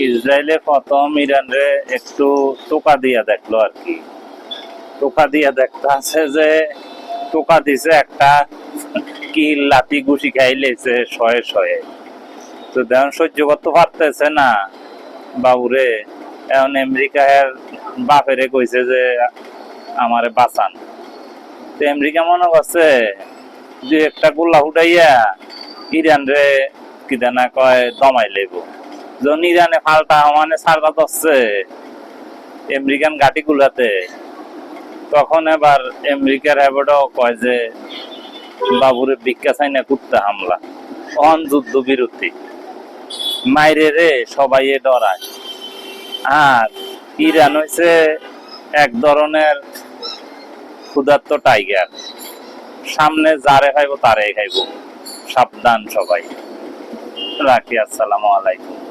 ইসরায়েলে প্রথম ইরানরে একটু টোকা দিয়া দেখলো আর কি। টোকা দিয়া দেখতে আছে যে টোকা দিছে একটা, কি লাঠি ঘুষি খাইলেছে শয়ে শয়ে। তো দেন সহ্য করতে পারতেছে না বাবুরে। এখন আমেরিকার বাপেরে কইছে যে আমারে বাঁচান। তো আমেরিকা মনে করছে যে একটা গোল্লা উঠাইয়া ইরান রে কিনা না কয় দমাই লেব। যখন ইরানে ফাল্টা মানে সারবা দচ্ছে আমেরিকান ঘাটি গুলাতে, তখন এবার আমেরিকার হ্যাবটাও কয় যে বাবুরে ভিক্ষা চাই না কুত্তা হামলা, অন যুদ্ধ বিরতি মাইরে রে সবাই ডরায়। আর ইরান হইছে এক ধরনের ক্ষুধার্ত টাইগার, সামনে যারে খাইবো তারে খাইবো। সাবধান সবাই। রাখি, আসসালামু আলাইকুম।